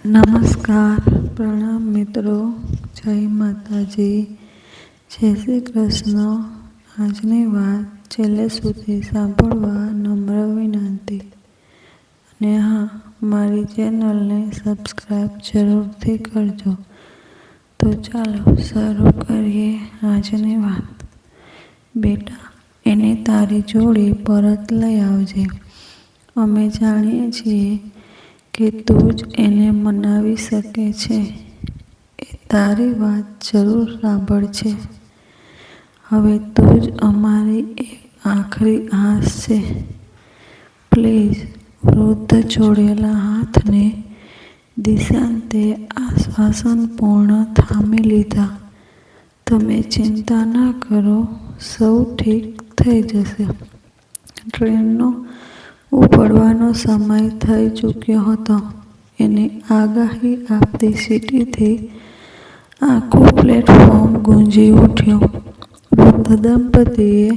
નમસ્કાર, પ્રણામ મિત્રો, જય માતાજી, જય શ્રી કૃષ્ણ. આજની વાત છેલ્લે સુધી સાંભળવા નમ્ર વિનંતી. અને હા, મારી ચેનલને સબસ્ક્રાઈબ જરૂરથી કરજો. તો ચાલો શરૂ કરીએ આજની વાત. બેટા, એને તારી જોડે પરત લઈ આવજે. અમે જાણીએ છીએ કે તું જ એને મનાવી શકે છે. એ તારી વાત જરૂર સાંભળશે. હવે તું જ અમારી એક આખરી આસ છે. પ્લીઝ. વૃદ્ધ જોડેલા હાથને દિશાંતે આશ્વાસનપૂર્ણ થામી લીધા. તમે ચિંતા ના કરો, સૌ ઠીક થઈ જશે. ટ્રેનનો ઉપડવાનો સમય થઈ ચૂક્યો હતો. એની આગાહી આપતી સીટીથી આખું પ્લેટફોર્મ ગુંજી ઉઠ્યું. વૃદ્ધ દંપતીએ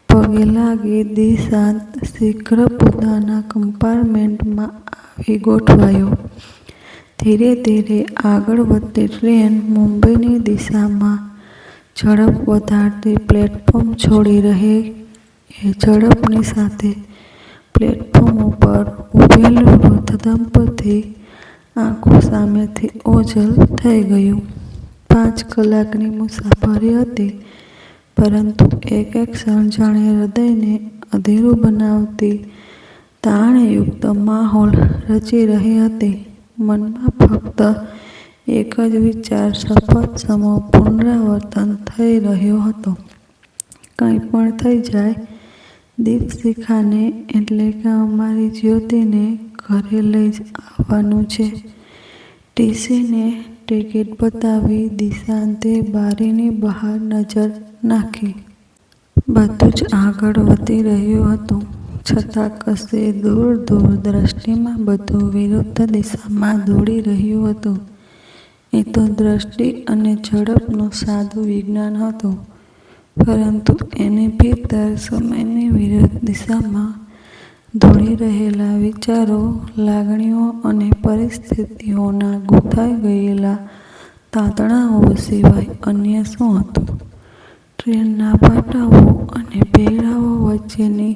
પગે લાગી દિશાંત શીઘ્ર પોતાના કમ્પાર્ટમેન્ટમાં આવી ગોઠવાયો. ધીરે ધીરે આગળ વધતી ટ્રેન મુંબઈની દિશામાં ઝડપ વધારતી પ્લેટફોર્મ છોડી રહી એ ઝડપની સાથે પ્લેટફોર્મ ઉપર ઊભેલું વૃદ્ધ દંપતી આંખો સામેથી ઓझલ થઈ ગયું. 5 કલાકની મુસાફરી હતી, પરંતુ એક એક ક્ષણ જાણે હૃદયને અધીરું બનાવતી તાણયુક્ત માહોલ રચી રહી હતી. મનમાં ફક્ત એક જ વિચાર સતત સમો પુનરાવર્તન થઈ રહ્યો હતો. કંઈ પણ થઈ જાય, દીપશિખાને એટલે કે અમારી જ્યોતિને ઘરે લઈ જ આવવાનું છે. ટીસીને ટિકિટ બતાવી દિશાંતે બારીની બહાર નજર નાખી. બધું જ આગળ વધી રહ્યું હતું, છતાં કશે દૂર દૂર દ્રષ્ટિમાં બધું વિરુદ્ધ દિશામાં દોડી રહ્યું હતું. એ તો દ્રષ્ટિ અને ઝડપનું સાદું વિજ્ઞાન હતું, પરંતુ એની ભીતર સમયની વિરુદ્ધ દિશામાં દોડી રહેલા વિચારો, લાગણીઓ અને પરિસ્થિતિઓના ગૂંથાઈ ગયેલા તાતણાઓ સિવાય અન્ય શું હતું? ટ્રેનના પાટાઓ અને પૈડાઓ વચ્ચેની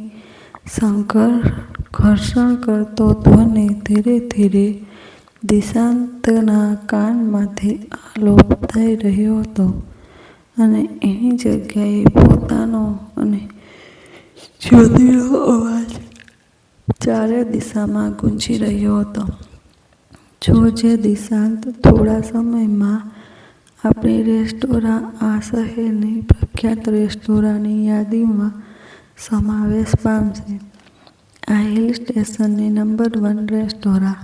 ઘર્ષણ કરતો ધ્વનિ ધીરે ધીરે દિશાંતના કાનમાંથી આલોપ થઈ રહ્યો હતો, અને એની જગ્યાએ પોતાનો અને જ્યોતિનો અવાજ ચારે દિશામાં ગૂંજી રહ્યો હતો. જોજે દિશાંત, થોડા સમયમાં આપણી રેસ્ટોરાં આ શહેરની પ્રખ્યાત રેસ્ટોરાંની યાદીમાં સમાવેશ પામશે. આ હિલ સ્ટેશનની નંબર 1 રેસ્ટોરાં,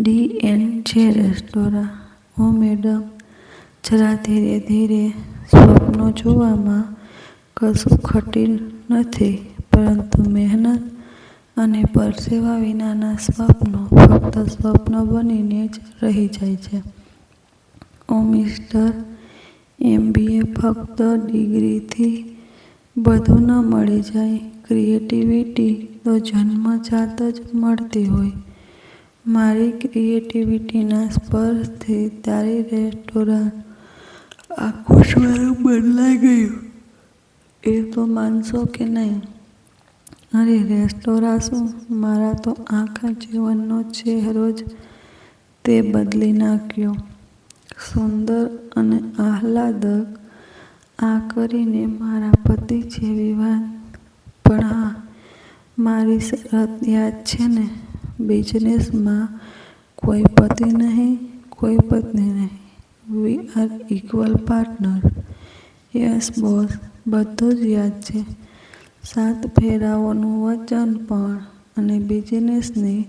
D&J રેસ્ટોરાં. ઓ મેડમ, જરા ધીરે ધીરે. સ્વપ્નો જોવામાં કશું ખટીલ નથી, પરંતુ મહેનત અને પરસેવા વિનાના સ્વપ્નો ફક્ત સ્વપ્ન બનીને જ રહી જાય છે. ઓ મિસ્ટર, MBA ફક્ત ડિગ્રીથી બધું ન મળી જાય. ક્રિએટિવિટી તો જન્મજાત જ મળતી હોય. મારી ક્રિએટિવિટીના સ્પર્શથી તારી રેસ્ટોરાં આખું સ્વરૂપ બદલાઈ ગયું. એ તો માનશો કે નહીં? અરે રેસ્ટોરાં શું, મારા તો આખા જીવનનો ચહેરો જ તે બદલી નાખ્યો. સુંદર અને આહલાદક. આ કરીને મારા પતિ જેવી વાત. પણ હા, મારી શરત યાદ છે ને? બિઝનેસમાં કોઈ પતિ નહીં, કોઈ પત્ની નહીં. We are equal partner. Yes boss, બધું જ યાદ છે. 7 ફેરાઓનું વચન પણ, અને બિઝનેસની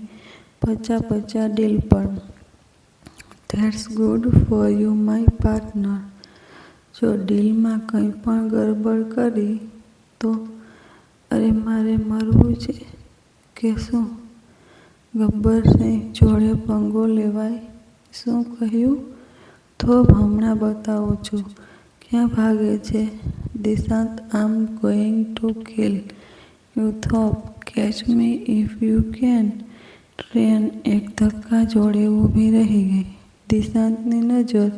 50-50 ડીલ પણ. That's good for you my partner. જો ડીલમાં કંઈ પણ ગડબડ કરી તો? અરે મારે મરવું છે કે શું? ગબ્બરસિંહ જોડે પંગો લેવાય? શું કહ્યું? થોભ હમણાં બતાવું છું. ક્યાં ભાગે છે? Dishant, I'm going to kill you થોભ. Catch me if you can. Train એક ધક્કા જોડે ઊભી રહી ગઈ. દિશાંતની નજર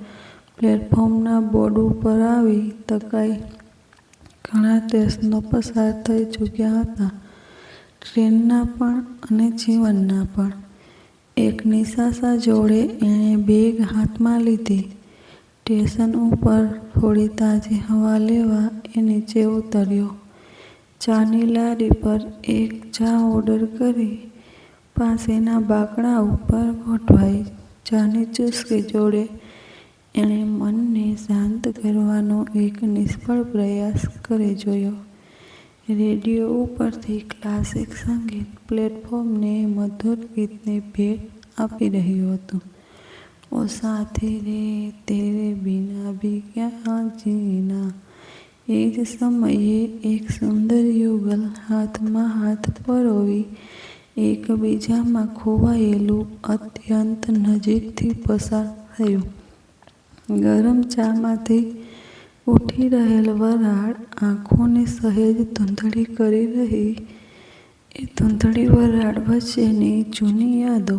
પ્લેટફોર્મના બોર્ડ ઉપર આવી તકાઈ. ઘણા સ્ટેશનો પસાર થઈ ચૂક્યા હતા, ટ્રેનના પણ અને જીવનના પણ. એક નિશાસા જોડે એણે બેગ હાથમાં લીધી. સ્ટેશન ઉપર થોડી તાજી હવા લેવા એ નીચે ઉતર્યો. ચાની લારી પર એક ચા ઓર્ડર કરી પાસેના બાકડા ઉપર ગોઠવાઈ. ચાની ચુસ્કી જોડે એણે મનને શાંત કરવાનો એક નિષ્ફળ પ્રયાસ કરી જોયો. રેડિયો ઉપરથી ક્લાસિક સંગીત પ્લેટફોર્મને મધુર ગીતની ભેટ આપી રહ્યું હતું. ઓ સાથી રે તેરે બિના ભી ક્યાં જીના. એ જ સમયે એક સુંદર યુગલ હાથમાં હાથ પરોવી એકબીજામાં ખોવાયેલું અત્યંત નજીકથી પસાર થયું. ગરમ ચામાંથી ઉઠી રહેલ વરાળ આંખોને સહેજ ધૂંધળી કરી રહી. એ ધૂંધળી વરાળ વચ્ચેની જૂની યાદો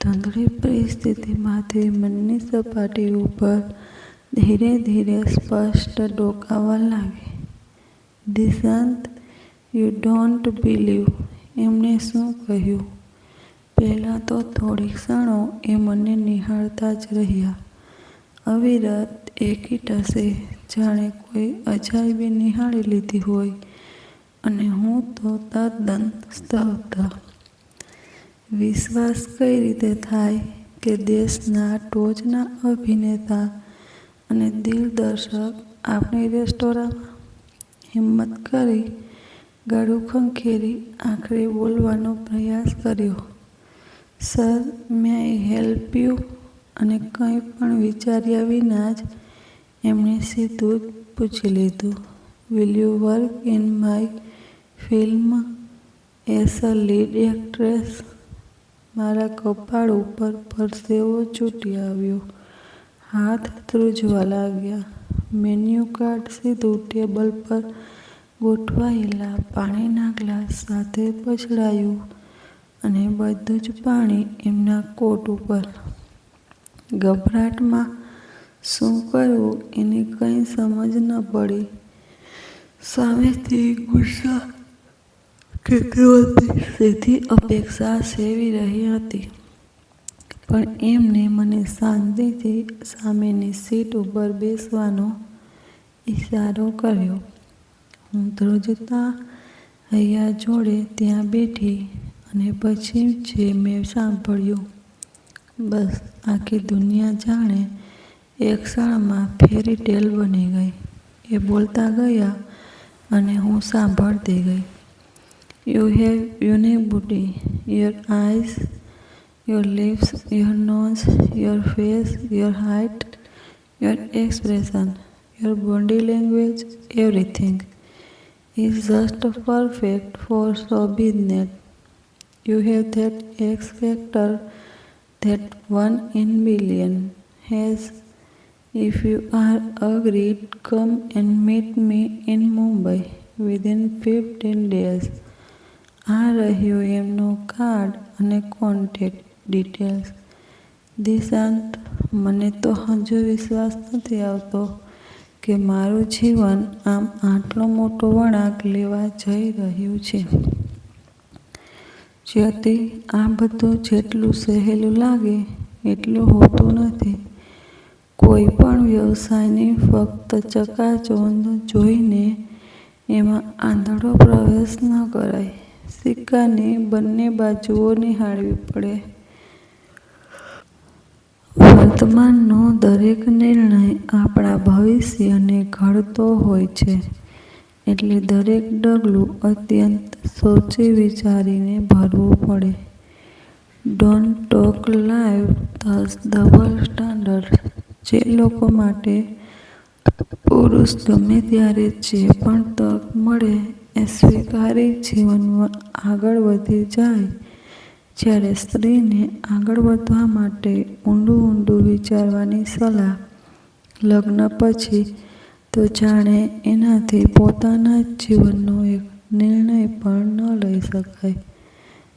ધૂંધળી પરિસ્થિતિમાંથી મનની સપાટી ઉપર ધીરે ધીરે સ્પષ્ટ ડોકાવા લાગી. Dishant, you don't believe. એમણે શું કહ્યું? પહેલાં તો થોડી ક્ષણો એ મને નિહાળતા જ રહ્યા. અવિરત એકીટશે, જાણે કોઈ અજાયબી નિહાળી લીધી હોય. અને હું તો તદ્દન સ્તબ્ધ. વિશ્વાસ કઈ રીતે થાય કે દેશના ટોચના અભિનેતા અને દિગ્દર્શક આપણી રેસ્ટોરાંમાં? હિંમત કરી ગળું ખંખેરી આખરે બોલવાનો પ્રયાસ કર્યો. Sir, May I help you? અને કંઈ પણ વિચાર્યા વિના જ એમણે સીધું જ પૂછી લીધું, will you work in my film as a lead actress? મારા કપાળ ઉપર પરસેવો છૂટી આવ્યો. હાથ ધ્રુજવા લાગ્યા. મેન્યુ કાર્ડ સીધું ટેબલ પર ગોઠવાયેલા પાણીના ગ્લાસ સાથે પછડાયું અને બધું જ પાણી એમના કોટ ઉપર. ગભરાટમાં શું કરવું એની કંઈ સમજ ન પડી. સામેથી ગુસ્સા કે ક્રોધની સીધી અપેક્ષા સેવી રહી હતી, પણ એમને મને શાંતિથી સામેની સીટ ઉપર બેસવાનો ઈશારો કર્યો. હું ધ્રુજતા હૈયા જોડે ત્યાં બેઠી અને પછી જે મેં સાંભળ્યું, બસ આખી દુનિયા જાણે એક ક્ષણમાં ફેરી ટેલ બની ગઈ. એ બોલતા ગયા અને હું સાંભળતી ગઈ. You have unique beauty. Your eyes, your lips, your nose, your face, your height, your expression, your body language, everything is just perfect for show business. You have that X factor that 1 in billion has. If you are agreed, come and meet me in Mumbai within 15 days. આ રહ્યું એમનું card અને contact details. Dishant, મને તો હજુ વિશ્વાસ નથી આવતો કે મારું જીવન આમ આટલો મોટો વળાંક લેવા જઈ રહ્યું છે. જ્યોતિ, આ બધું જેટલું સહેલું લાગે એટલું હોતું નથી. કોઈ પણ વ્યવસાયની ફક્ત ચકાચોંધ જોઈને એમાં આંધળો પ્રવેશ ન કરાય. સિક્કાની બંને બાજુઓ નિહાળવી પડે. વર્તમાનનો દરેક નિર્ણય આપણા ભવિષ્યને ઘડતો હોય છે, એટલે દરેક ડગલું અત્યંત સોચી વિચારીને ભરવું પડે. Don't talk live this double standard. જે લોકો માટે પુરુષ ગમે ત્યારે જે પણ તક મળે એ સ્વીકારી જીવનમાં આગળ વધી જાય, જ્યારે સ્ત્રીને આગળ વધવા માટે ઊંડું વિચારવાની સલાહ લગ્ન પછી તો જાણે એનાથી પોતાના જ જીવનનો એક નિર્ણય પણ ન લઈ શકાય.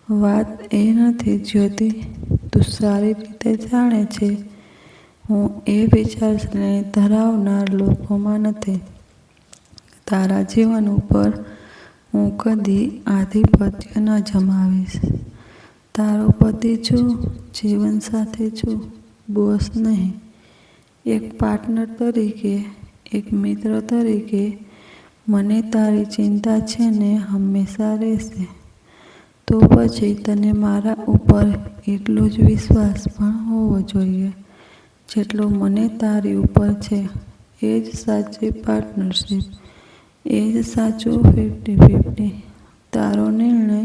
વાત એ નથી જ્યોતિ, તું સારી રીતે જાણે છે હું એ વિચારસરણી ધરાવનાર લોકોમાં નથી. તારા જીવન ઉપર હું કદી આધિપત્ય ન જમાવીશ. તારો પતિ છું, જીવનસાથી છું, બોસ નહીં. એક પાર્ટનર તરીકે, એક મિત્ર તરીકે મને તારી ચિંતા છે ને હંમેશા રહેશે. તો પછી તને મારા ઉપર એટલો જ વિશ્વાસ પણ હોવો જોઈએ જેટલો મને તારી ઉપર છે. એ જ સાચી પાર્ટનરશિપ, એ જ સાચું 50-50. તારો નિર્ણય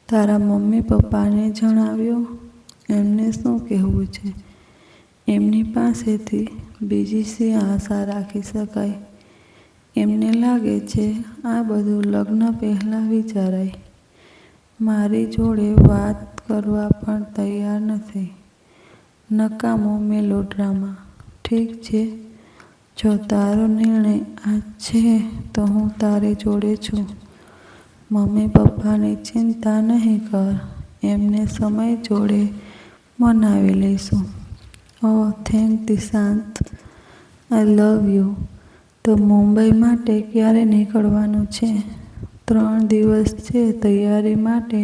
તારા મમ્મી પપ્પાને જણાવ્યો? એમને શું કહેવું છે? એમની પાસેથી બીજી શી આશા રાખી શકાય? એમને લાગે છે આ બધું લગ્ન પહેલાં વિચારાય. મારી જોડે વાત કરવા પણ તૈયાર નથી. નકામો મેલોડ્રામા. ઠીક છે, જો તારો નિર્ણય આ છે તો હું તારી જોડે છું. મમ્મી પપ્પાની ચિંતા નહીં કર, એમને સમય જોડે મનાવી લઈશું. Oh thank Dishant, I love you. તો મુંબઈ માટે ક્યારે નીકળવાનું છે? 3 દિવસ છે તૈયારી માટે.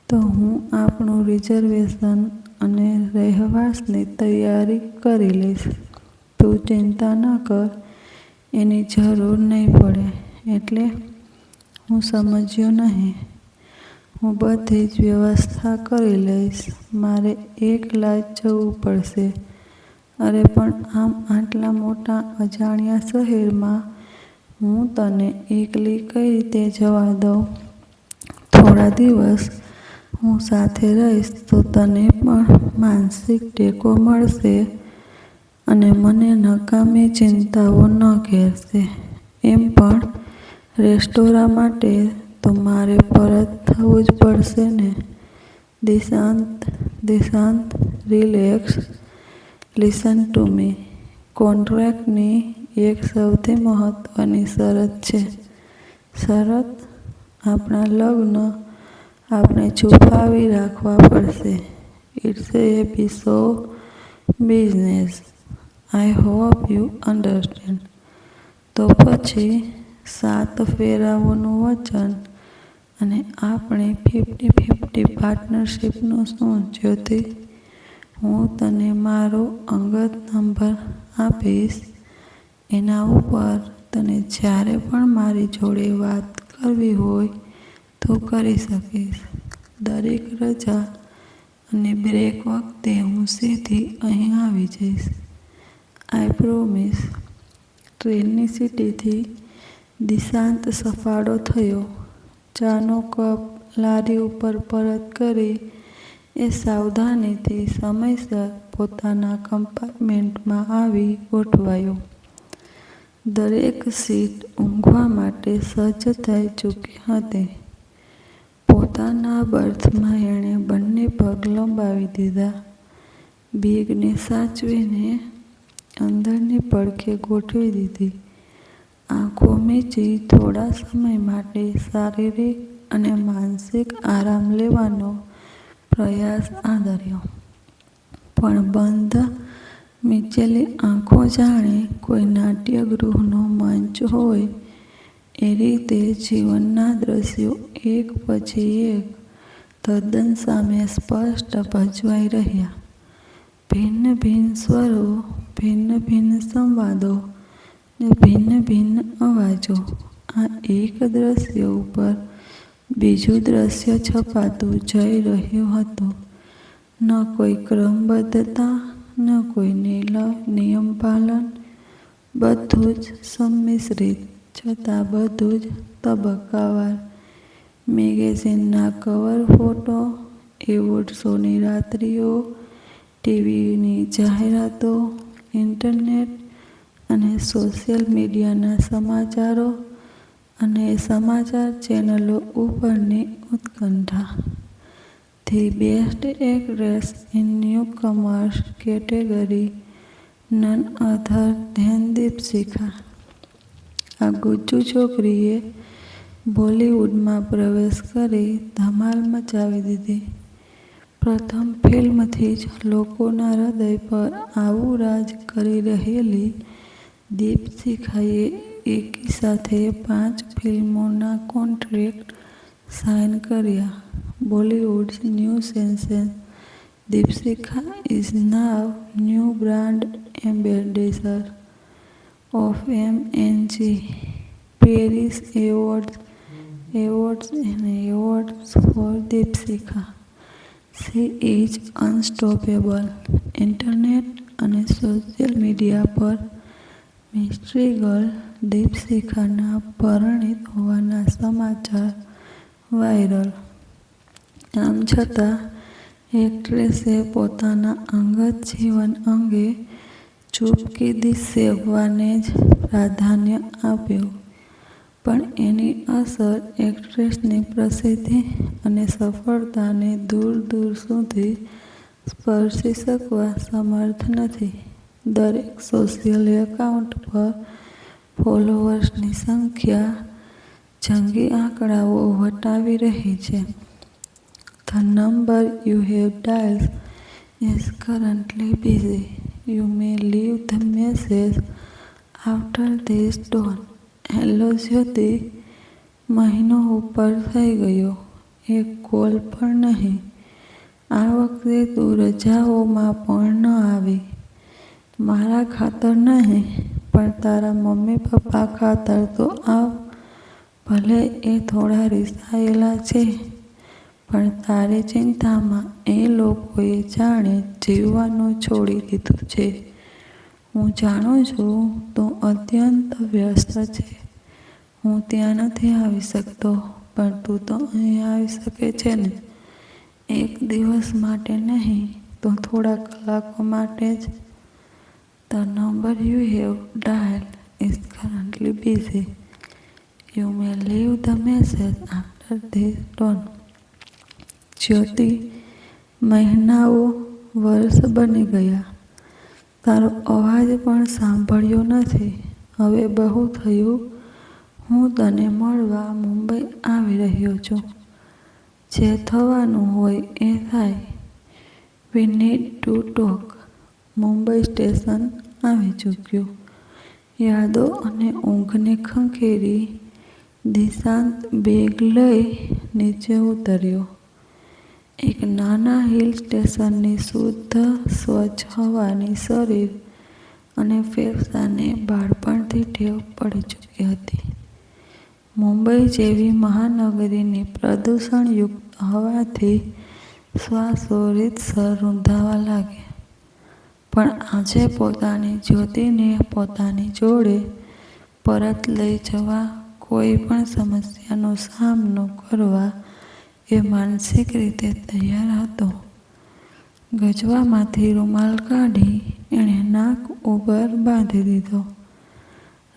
તો હું આપણું રિઝર્વેશન અને રહેવાસની તૈયારી કરી લઈશ. તું ચિંતા ન કર, એની જરૂર નહીં પડે. એટલે? હું સમજ્યો નહીં. હું બધી જ વ્યવસ્થા કરી લઈશ. મારે એકલા જ જવું પડશે. અરે પણ આમ આટલા મોટા અજાણ્યા શહેરમાં હું તને એકલી કઈ રીતે જવા દઉં? થોડા દિવસ હું સાથે રહીશ તો તને પણ માનસિક ટેકો મળશે અને મને નકામી ચિંતાઓ ન ઘેરશે. એમ પણ રેસ્ટોરાં માટે તો મારે પરત થવું જ પડશે ને. Dishant, relax. Listen to me. કોન્ટ્રાક્ટની એક સૌથી મહત્વની શરત છે. શરત? આપણા લગ્ન આપણે છુપાવી રાખવા પડશે. It's a piece of business. I hope you understand. તો પછી 7 ફેરાઓનું વચન અને આપણી 50-50 પાર્ટનરશિપનું શું જ્યોતિ? હું તને મારો અંગત નંબર આપીશ. એના ઉપર તને જ્યારે પણ મારી જોડે વાત કરવી હોય તો કરી શકીશ. દરેક રજા અને બ્રેક વખતે હું સીધી અહીં આવી જઈશ. આઈ પ્રોમિસ. ટ્રેનની સીટીથી દિશાંત સફાળો થયો. ચાનો કપ લારી ઉપર પરત કરી એ સાવધાનીથી સમયસર પોતાના કમ્પાર્ટમેન્ટમાં આવી ગોઠવાયો. દરેક સીટ ઊંઘવા માટે સજ્જ થઈ ચૂકી હતી. પોતાના બર્થમાં એણે બંને પગ લંબાવી દીધા. બેગને સાચવીને અંદરની પડખે ગોઠવી દીધી. આંખો મીચી થોડા સમય માટે શારીરિક અને માનસિક આરામ લેવાનો પ્રયાસ આદર્યો. પણ બંધ મીચેલી આંખો જાણે કોઈ નાટ્યગૃહનો મંચ હોય એ રીતે જીવનના દ્રશ્યો એક પછી એક તદ્દન સામે સ્પષ્ટ ભજવાઈ રહ્યા. ભિન્ન ભિન્ન સ્વરો, ભિન્ન ભિન્ન સંવાદો ને ભિન્ન ભિન્ન અવાજો. આ એક દ્રશ્ય ઉપર બીજું દ્રશ્ય છપાતું જઈ રહ્યું હતું. ન કોઈ ક્રમબદ્ધતા, ન કોઈ નિયમપાલન. બધું જ સંમિશ્રિત, છતાં બધું જ તબક્કાવાર. મેગેઝિનના કવર ફોટો, એવોર્ડ શોની રાત્રિઓ, ટીવીની જાહેરાતો, ઇન્ટરનેટ અને સોશિયલ મીડિયાના સમાચારો અને સમાચાર ચેનલો ઉપરની ઉત્કંઠા. The best actress in newcomers category, none other than Deepshikha. આ ગુજ્જુ છોકરીએ બોલિવૂડમાં પ્રવેશ કરી ધમાલ મચાવી દીધી. પ્રથમ ફિલ્મથી જ લોકોના હૃદય પર આવું રાજ કરી રહેલી દીપશિખાએ એકી સાથે 5 ફિલ્મોના કોન્ટ્રેક્ટ સાઇન કર્યા. Bollywood's new sensation Deepshikha is now new brand ambassador of MNC Paris Awards and Awards for Deepshikha. She is unstoppable. Internet અને સોશિયલ મીડિયા પર મિસ્ટ્રી ગર્લ દીપશિખાના પરિણીત હોવાના સમાચાર વાયરલ. આમ છતાં એક્ટ્રેસે પોતાના અંગત જીવન અંગે ચૂપકીદી સેવવાને જ પ્રાધાન્ય આપ્યું. પણ એની અસર એક્ટ્રેસની પ્રસિદ્ધિ અને સફળતાને દૂર દૂર સુધી સ્પર્શી શકવા સમર્થ નથી. દરેક સોશિયલ એકાઉન્ટ પર ફોલોવર્સની સંખ્યા જંગી આંકડાઓ વટાવી રહી છે. The number you have dialed is currently busy. You may leave the message after this tone. Hello Jyoti, મહિનો ઉપર થઈ ગયો, એક કોલ પણ નહીં. આ વખતે તું રજાઓમાં પણ ન આવી. મારા ખાતર નહીં, પણ તારા મમ્મી પપ્પા ખાતર તો આવ. ભલે એ થોડા રિસાયેલા છે, પણ તારી ચિંતામાં એ લોકોએ જાણે જીવવાનું છોડી દીધું છે. હું જાણું છું તું અત્યંત વ્યસ્ત છે. હું ત્યાં નથી આવી શકતો, પણ તું તો અહીં આવી શકે છે ને. એક દિવસ માટે નહીં તો થોડા કલાકો માટે જ. The number you have dialed is currently busy. You may leave the message after this tone. જ્યોતિ, મહિનાઓ વર્ષ બની ગયા. તારો અવાજ પણ સાંભળ્યો નથી. હવે બહુ થયું. હું તને મળવા મુંબઈ આવી રહ્યો છું. જે થવાનું હોય એ થાય. We need to talk. Mumbai station આવી ચૂક્યું. યાદો અને ઊંઘને ખંખેરી દિશાંત બેગ લઈ નીચે ઉતર્યો. એક નાના હિલ સ્ટેશનની શુદ્ધ સ્વચ્છ હવાની શરીર અને ફેફસાને બાળપણથી ટેવ પડી ચૂકી હતી. મુંબઈ જેવી મહાનગરીની પ્રદૂષણયુક્ત હવાથી શ્વાસો રીતસર રૂંધાવા લાગ્યા. પણ આજે પોતાની જ્યોતિને પોતાની જોડે પરત લઈ જવા, કોઈ પણ સમસ્યાનો સામનો કરવા એ માનસિક રીતે તૈયાર હતો. ગજવામાંથી રૂમાલ કાઢી એણે નાક ઉપર બાંધી દીધો.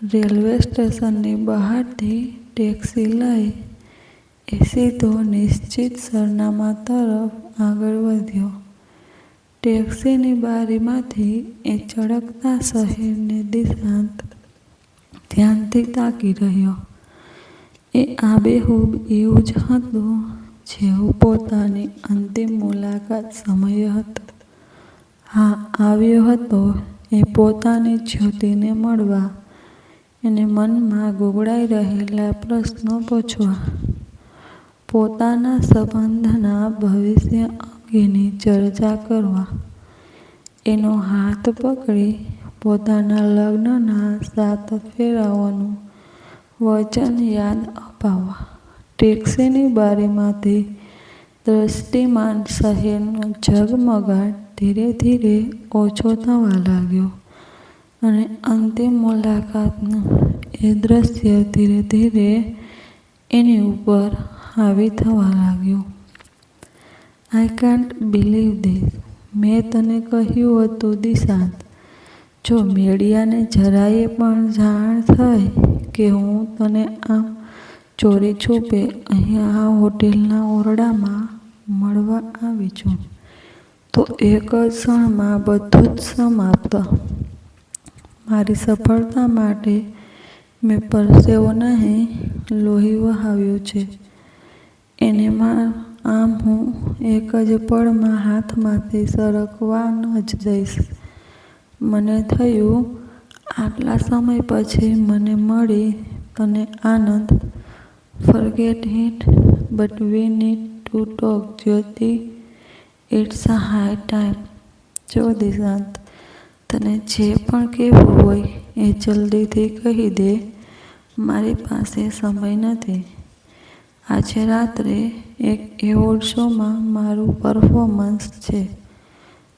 રેલવે સ્ટેશનની બહારથી ટેક્સી લઈ એ સીધો નિશ્ચિત સરનામા તરફ આગળ વધ્યો. ટેક્સીની બારીમાંથી એ ચળકતા શહેરને દિશાંત ધ્યાનથી તાકી રહ્યો. એ આબેહૂબ એવું જ હતું જેવું પોતાની અંતિમ મુલાકાત સમયે હતો. હા, આવ્યો હતો એ પોતાની જ્યોતિને મળવા, એને મનમાં ગુગળાઈ રહેલા પ્રશ્નો પૂછવા, પોતાના સંબંધના ભવિષ્ય અંગેની ચર્ચા કરવા, એનો હાથ પકડી પોતાના લગ્નના 7 ફેરાઓનું વચન યાદ અપાવવા. ટેક્સીની બારીમાંથી દ્રષ્ટિમાન શહેરનો ઝગમગાટ ધીરે ધીરે ઓછો થવા લાગ્યો અને અંતિમ મુલાકાતનું એ દ્રશ્ય ધીરે ધીરે એની ઉપર હાવી થવા લાગ્યું. I can't believe this. મેં તને કહ્યું હતું દિશાંત, જો મીડિયાને જરાયે પણ જાણ થઈ કે હું તને આમ ચોરી છૂપે અહીંયા આ હોટેલના ઓરડામાં મળવા આવી છું, તો એક જ ક્ષણમાં બધું જ સમાપ્ત. મારી સફળતા માટે મેં પરસેવો નહીં, લોહી વહાવ્યું છે. એને આમ હું એક જ પળમાં હાથમાંથી સરકવા ન જ દઈશ. મને થયું, આટલા સમય પછી મને મળી તને આનંદ. Forget it, but we need to talk Jyoti. It's a high time. જો દિશાંત, તને જે પણ કહેવું હોય એ જલ્દીથી કહી દે. મારી પાસે સમય નથી. આજે રાત્રે એક એવોર્ડ શોમાં મારું પરફોર્મન્સ છે.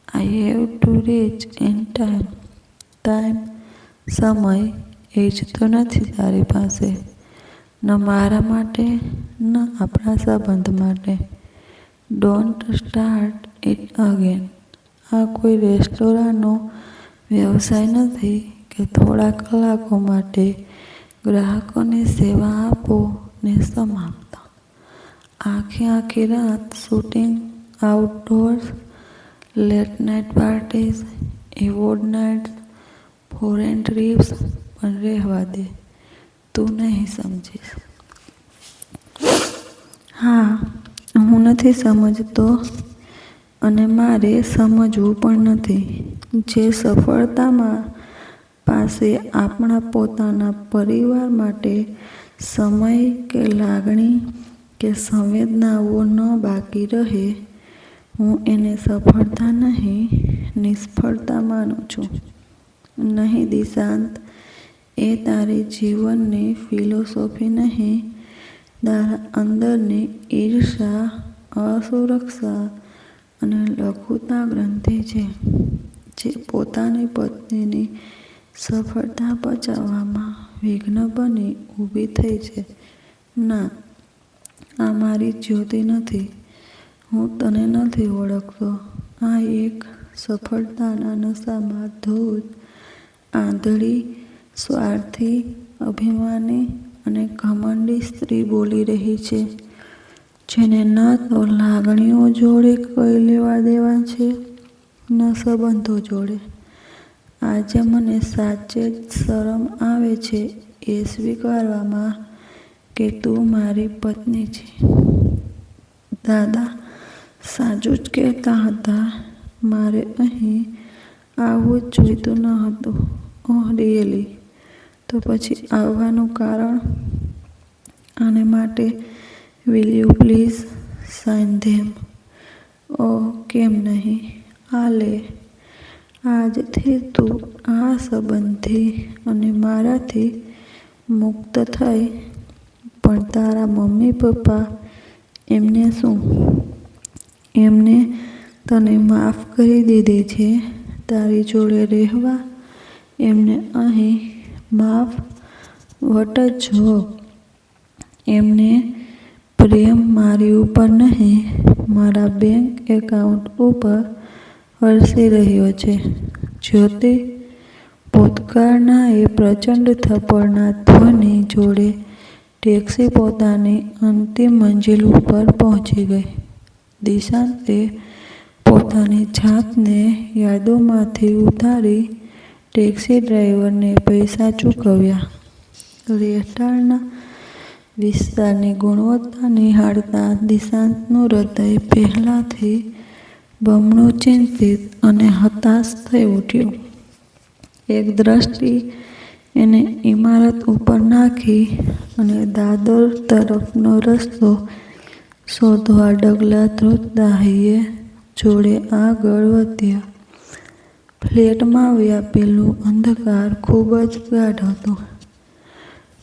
I have to reach in time. સમય એ જ તો નથી તારી પાસે, ન મારા માટે ન આપણા સંબંધ માટે. Don't start it again. આ કોઈ રેસ્ટોરાંનો વ્યવસાય નથી કે થોડા કલાકો માટે ગ્રાહકોની સેવા આપો ને સમાપ્ત. આખી રાત shooting, outdoors, late night parties, award nights, foreign trips, પણ રહેવા દે, તું નહીં સમજીશ. હા, હું નથી સમજતો અને મારે સમજવું પણ નથી. જે સફળતામાં પાસે આપણા પોતાના પરિવાર માટે સમય કે લાગણી કે સંવેદનાઓ ન બાકી રહે, હું એને સફળતા નહીં, નિષ્ફળતા માનું છું. નહીં દિશાંત, એ તારી જીવનની ફિલોસોફી નહીં, તારા અંદરની ઈર્ષા, અસુરક્ષા અને લઘુતા ગ્રંથિ છે, જે પોતાની પત્નીની સફળતા બચાવવામાં વિઘ્ન બની ઊભી થઈ છે. ના, આ મારી જ્યોતિ નથી. હું તને નથી ઓળખતો. આ એક સફળતાના નશામાં ધૂત, આંધળી, સ્વાર્થી, અભિમાની અને ઘમંડી સ્ત્રી બોલી રહી છે, જેને ન તો લાગણીઓ જોડે કોઈ લેવા દેવા છે, ન સંબંધો જોડે. આજે મને સાચે જ શરમ આવે છે એ સ્વીકારવામાં કે તું મારી પત્ની છે. દાદા સાચું જ કહેતા હતા. મારે અહીં આવવું જ જોઈતું ન હતું. ઓહ રિયલી? તો પછી આવવાનું કારણ? આને માટે વિલ યુ પ્લીઝ સાઇન ધેમ? ઓહ કેમ નહીં? આ લે. આજથી તું આ સંબંધથી અને મારાથી મુક્ત થઈ. પણ તારા મમ્મી પપ્પા, એમને શું? એમને તને માફ કરી દીધી છે તારી જોડે રહેવા. એમને અહીં માફ. What a joke. એમને પ્રેમ મારી ઉપર નહીં, મારા બેંક એકાઉન્ટ ઉપર વરસી રહ્યો છે. જ્યોતિ, ભૂતકાળના એ પ્રચંડ થપ્પડના ધ્વનિ જોડે ટેક્સી પોતાની અંતિમ મંજિલ ઉપર પહોંચી ગઈ. દિશાંતે પોતાની જાતને યાદોમાંથી ઉતારી ટેક્સી ડ્રાઈવરને પૈસા ચૂકવ્યા. રહેઠાણના વિસ્તારની ગુણવત્તા નિહાળતા દિશાંતનું હૃદય પહેલાંથી બમણું ચિંતિત અને હતાશ થઈ ઉઠ્યું. એક દ્રષ્ટિ એને ઇમારત ઉપર નાખી અને દાદર તરફનો રસ્તો શોધવા ડગલા ધ્રુતદાહીએ જોડે આગળ વધ્યા. ફ્લેટમાં વ્યાપેલું અંધકાર ખૂબ જ ગાઢ હતું.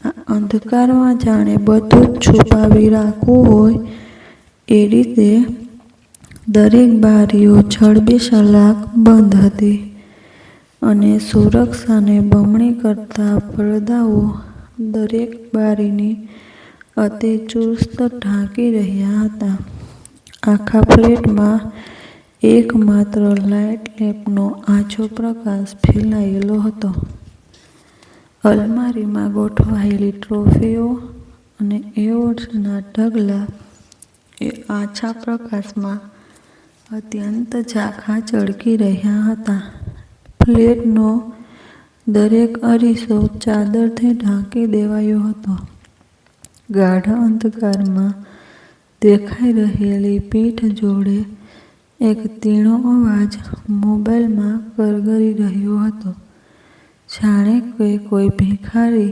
આ અંધકારમાં જાણે બધું જ છુપાવી રાખવું હોય એ રીતે દરેક બારીઓ જડબેસલાક બંધ હતી અને સુરક્ષાને બમણી કરતા પડદાઓ દરેક બારીની અતિ ચુસ્ત ઢાંકી રહ્યા હતા. આખા ફ્લેટમાં એકમાત્ર લાઇટ લેમ્પનો આછો પ્રકાશ ફેલાયેલો હતો. અલમારીમાં ગોઠવાયેલી ટ્રોફીઓ અને એવોર્ડ્સના ઢગલા એ આછા પ્રકાશમાં અત્યંત ઝાંખા ચળકી રહ્યા હતા. ફ્લેટનો દરેક અરીસો ચાદરથી ઢાંકી દેવાયો હતો. ગાઢ અંધકારમાં દેખાઈ રહેલી પીઠ જોડે એક તીણો અવાજ મોબાઈલમાં કરગરી રહ્યો હતો. જાણે કે કોઈ ભિખારી,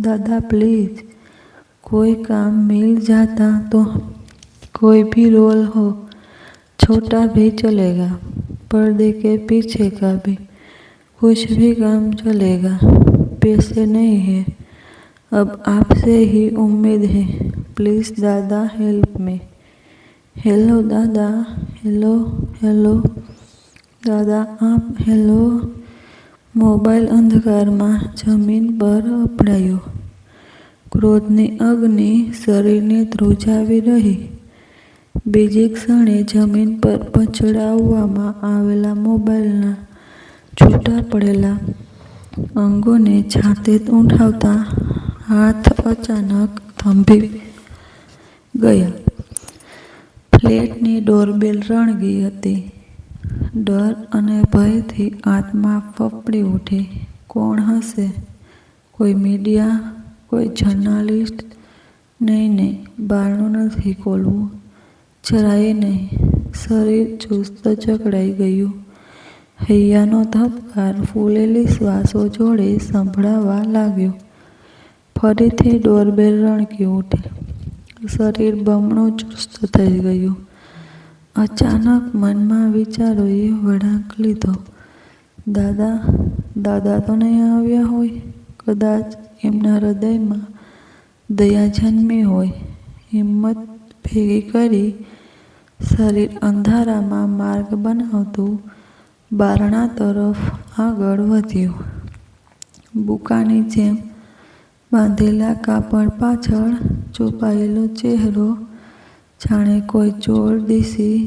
દાદા પ્લીઝ, कोई काम मिल जाता तो, कोई भी रोल हो, छोटा भी चलेगा, पर्दे के पीछे का भी, कुछ भी काम चलेगा, पैसे नहीं है, अब आपसे ही उम्मीद है, प्लीज दादा हेल्प में. हेलो दादा, हेलो हेलो દાદા આપ, હેલો. મોબાઈલ અંધકારમાં જમીન પર અપડાયો. ક્રોધની અગ્નિ શરીરને ધ્રુજાવી રહી. બીજી ક્ષણે જમીન પર પછડાવવામાં આવેલા મોબાઈલના છૂટા પડેલા અંગોને છાતે ઉઠાવતા હાથ અચાનક થંભી ગયા. ફ્લેટની ડોરબેલ રણગી હતી. ડર અને ભયથી આત્મા ફફડી ઉઠી. કોણ હશે? કોઈ મીડિયા? કોઈ જર્નાલિસ્ટ? નહીં, બારણું નથી ખોલવું, જરાય નહીં. શરીર ચુસ્ત જકડાઈ ગયું. હૈયાનો ધબકાર ફૂલેલી શ્વાસો જોડે સંભળાવા લાગ્યો. ફરીથી ડોરબેલ રણકી ઉઠી. શરીર બમણું ચુસ્ત થઈ ગયું. અચાનક મનમાં વિચારોએ વળાંક લીધો. દાદા તો નહીં આવ્યા હોય? કદાચ એમના હૃદયમાં દયા જન્મી હોય. હિંમત ભેગી કરી શરીર અંધારામાં માર્ગ બનાવતું બારણા તરફ આગળ વધ્યું. બુકાની જેમ બાંધેલા કાપડ પાછળ છુપાયેલો ચહેરો જાણે કોઈ ચોર દિશી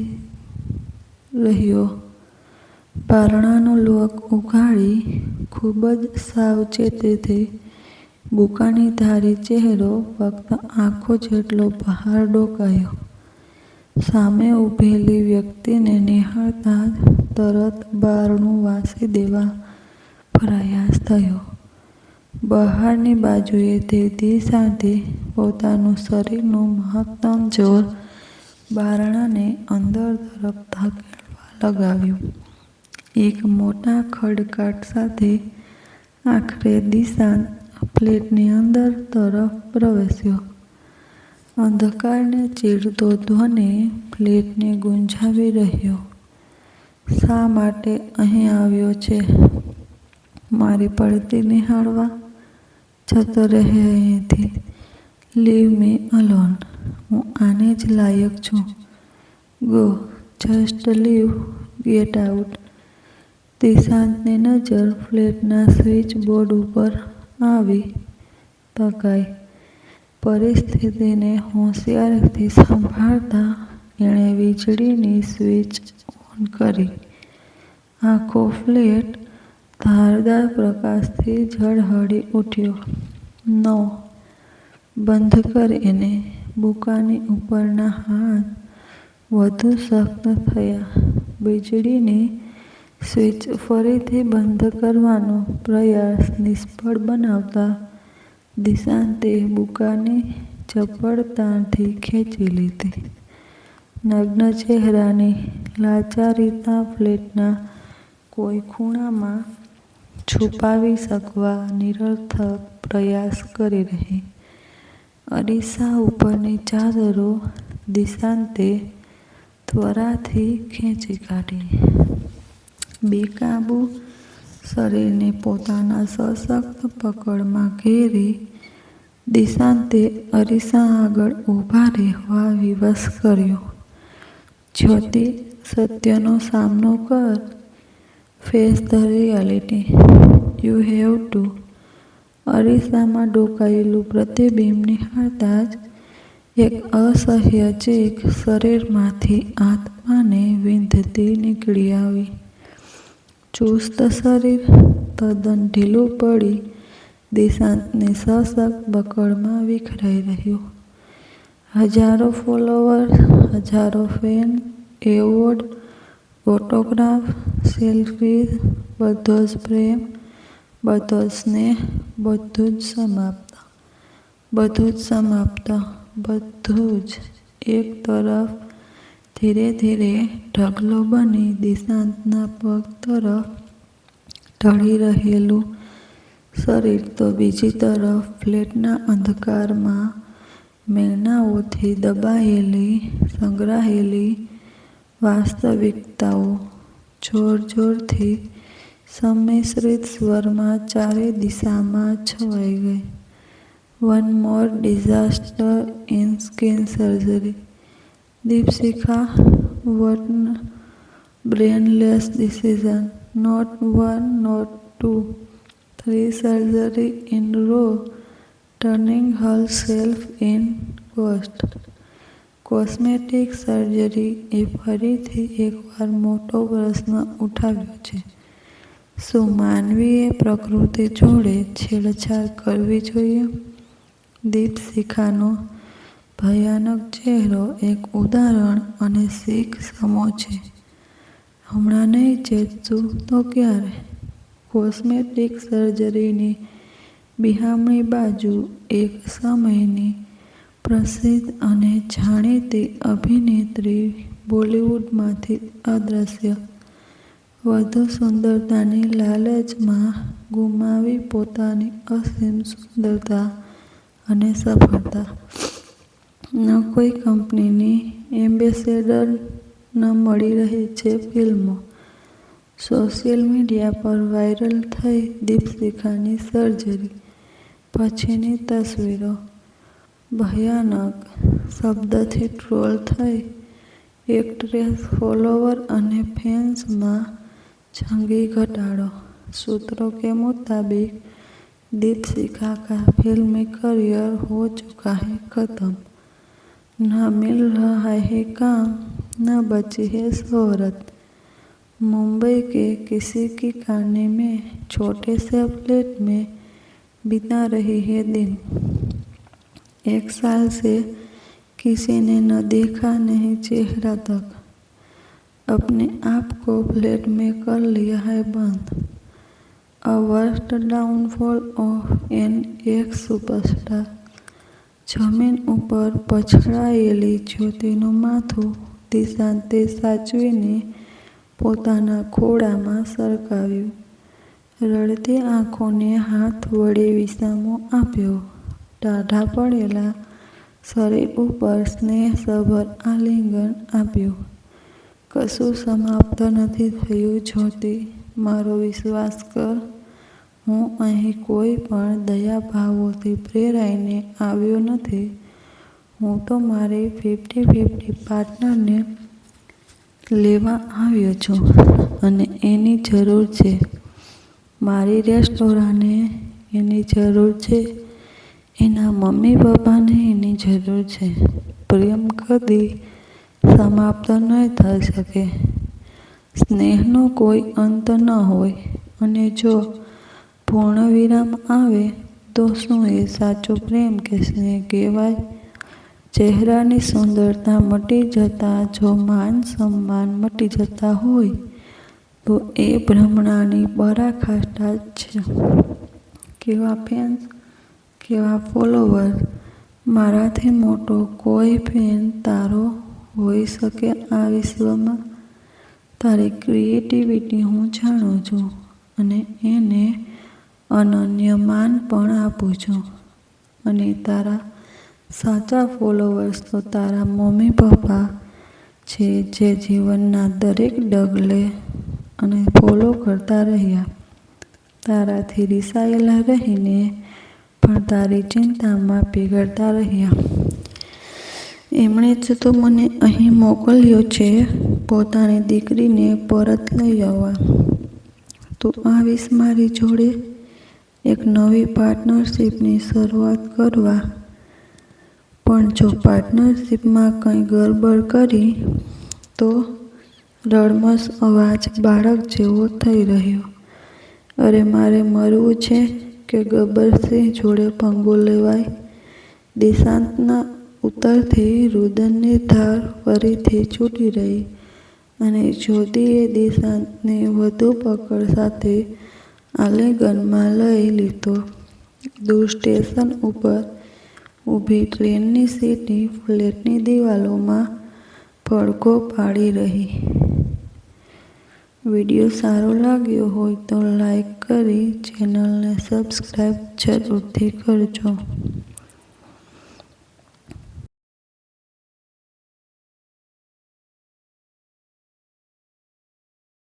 રહ્યો. બારણાનો લોક ઉઘાડી ખૂબ જ સાવચેતીથી બુકાની ધારી ચહેરો ફક્ત આંખો જેટલો બહાર ડોકાયો. સામે ઊભેલી વ્યક્તિને નિહાળતા જ તરત બારણું વાસી દેવા પ્રયાસ થયો. બહારની બાજુએથી દિશાથી પોતાનું શરીરનું મહત્તમ જોર બારણાને અંદર તરફ ધકેલવા લગાવ્યું. એક મોટા ખડકાટ સાથે આખરે દિશાંત ફ્લેટની અંદર તરફ પ્રવેશ્યો. અંધકારને ચીરતો ધ્વનિ ફ્લેટને ગુંજાવી રહ્યો. શા માટે અહીં આવ્યો છે? મારી પડતી નિહાળવા? જતો રહે અહીંથી. Leave me alone. હું આને જ લાયક છું. Go, just leave, get out. દિશાંતની નજર ફ્લેટના સ્વિચ બોર્ડ ઉપર આવી પકાઈ. પરિસ્થિતિને હોશિયારીથી સંભાળતા એણે વીજળીની સ્વિચ ઓન કરી. આખો ફ્લેટ ધારદાર પ્રકાશથી ઝળહળી ઉઠ્યો. નો, બંધ કર એને. બુકાની ઉપરના હાથ વધુ સખ્ત થયા. વીજળીની સ્વિચ ફરીથી બંધ કરવાનો પ્રયાસ નિષ્ફળ બનાવતા દિશાંતે બુકાની ચપળતાથી ખેંચી લીધી. નગ્ન ચહેરાની લાચારીતા ફ્લેટના કોઈ ખૂણામાં છુપાવી શકવા નિરર્થક પ્રયાસ કરી રહી. અરીસા ઉપરની ચાદરો દિશાંતે ત્વરાથી ખેંચી કાઢી. બેકાબૂ શરીરને પોતાના સશક્ત પકડમાં ઘેરી દિશાંતે અરીસા આગળ ઊભા રહેવા વિવશ કર્યો. જ્યોતિ, સત્યનો સામનો કર. Face the reality. You have to. અરીસામાં ડોકાયેલું પ્રતિબિંબ નિહાળતા જ એક અસહ્ય ચીખ શરીરમાંથી આત્માને વિંધતી નીકળી આવી. ચુસ્ત શરીર તદ્દન ઢીલું પડી દિશાંતની સશક્ત પકડમાં વિખરાઈ રહ્યું. હજારો ફોલોવર્સ, હજારો ફેન, એવોર્ડ, ઓટોગ્રાફ, સેલ્ફીઝ, બધો જ પ્રેમ, બધો જ સ્નેહ, બધું જ સમાપ્ત. બધું જ સમાપ્ત, બધું જ. એક તરફ ધીરે ધીરે ઢગલો બની દિશાંતના પગ તરફ ઢળી રહેલું શરીર તો બીજી તરફ ફ્લેટના અંધકારમાં મેણાઓથી દબાયેલી સંગ્રહાયેલી વાસ્તવિકતાઓ જોર-જોરથી સંમિશ્રિત સ્વરમાં ચારે દિશામાં છવાઈ ગઈ. One more disaster in skin surgery. Deepshikha, what brainless decision. Not one, not two, 3 surgery in row, turning herself in ghost. Cosmetic surgery એ ફરીથી એકવાર મોટો પ્રશ્ન ઉઠાવ્યો છે. શું માનવીએ પ્રકૃતિ જોડે છેડછાડ કરવી જોઈએ? દીપશિખાનો ભયાનક ચહેરો એક ઉદાહરણ અને શીખ સમો છે. હમણાં નહીં ચેતશું તો ક્યારે? કોસ્મેટિક સર્જરીની બિહામણી બાજુ એક સમયની પ્રસિદ્ધ અને જાણીતી અભિનેત્રી બોલિવૂડમાંથી અદૃશ્ય, વધુ સુંદરતાની લાલચમાં ગુમાવી પોતાની અસીમ સુંદરતા અને સફળતા. ન કોઈ કંપનીની એમ્બેસેડર, ન મળી રહી છે ફિલ્મો. સોશિયલ મીડિયા પર વાયરલ થઈ દીપશિખાની સર્જરી પછીની તસવીરો. ભયાનક શબ્દથી ટ્રોલ થઈ એક્ટ્રેસ, ફોલોવર અને ફેન્સમાં જંગી ઘટાડો. सूत्रों के मुताबिक दीपशिखा का फिल्मी करियर हो चुका है खत्म. न मिल रहा है काम, न बची है शोहरत. मुंबई के किसी की कॉलोनी में छोटे से फ्लैट में बिता रही है दिन. 1 साल से किसी ने न देखा नहीं चेहरा तक. अपने आप को फ्लैट में कर लिया है बंद. A worst downfall of an ex superstar. જમીન ઉપર પછડાયેલી જ્યોતિનું માથું દિશાંતે સાચવીને પોતાના ખોળામાં સરકાવ્યું. રડતી આંખોને હાથ વડે વિસામો આપ્યો. ટાઢા પડેલા શરીર ઉપર સ્નેહસભર આલિંગન આપ્યું. કશું સમાપ્ત નથી થયું જ્યોતિ, મારો વિશ્વાસ કર. હું અહીં કોઈ પણ દયાભાવોથી પ્રેરાઈને આવ્યો નથી. હું તો મારી 50-50 પાર્ટનરને લેવા આવ્યો છું અને એની જરૂર છે. મારી રેસ્ટોરાંને એની જરૂર છે. એના મમ્મી પપ્પાને એની જરૂર છે. પ્રેમ કદી સમાપ્ત ન થઈ શકે. સ્નેહનો કોઈ અંત ન હોય અને જો પૂર્ણવિરામ આવે તો શું એ સાચો પ્રેમ કે સ્નેહ કહેવાય? ચહેરાની સુંદરતા મટી જતાં જો માન સન્માન મટી જતા હોય તો એ ભ્રમણાની પરાકાષ્ઠા જ છે. કેવા ફેન્સ, કેવા ફોલોવર. મારાથી મોટો કોઈ ફેન તારો હોઈ શકે આ વિશ્વમાં? તારી ક્રિએટિવિટી હું જાણું છું અને એને અનન્ય માન પણ આપું છું. અને તારા સાચા ફોલોવર્સ તો તારા મમ્મી પપ્પા છે જે જીવનના દરેક ડગલે અને ફોલો કરતા રહ્યા. તારાથી રિસાયેલા રહીને પણ તારી ચિંતામાં પીગળતા રહ્યા. એમણે જ તો મને અહીં મોકલ્યો છે પોતાની દીકરીને પરત લઈ આવવા. તું આવીશ મારી જોડે એક નવી પાર્ટનરશિપની શરૂઆત કરવા. પણ જો પાર્ટનરશિપમાં કંઈ ગડબડ કરી તો? રડમસ અવાજ બાળક જેવો થઈ રહ્યો. અરે મારે મરવું છે કે ગબ્બરસિંહ જોડે પંગો લેવાય? દિશાંતના ઉત્તરથી રુદનની ધાર ફરીથી છૂટી રહી અને જ્યોતિએ દિશાંતને વધુ પકડ સાથે આલિંગનમાં લઈ લીધો. દૂર સ્ટેશન ઉપર ઊભી ટ્રેનની સીટી ફ્લેટની દિવાલોમાં પડઘો પાડી રહી. વિડીયો સારો લાગ્યો હોય તો લાઈક કરી ચેનલને સબસ્ક્રાઈબ જરૂરથી કરજો.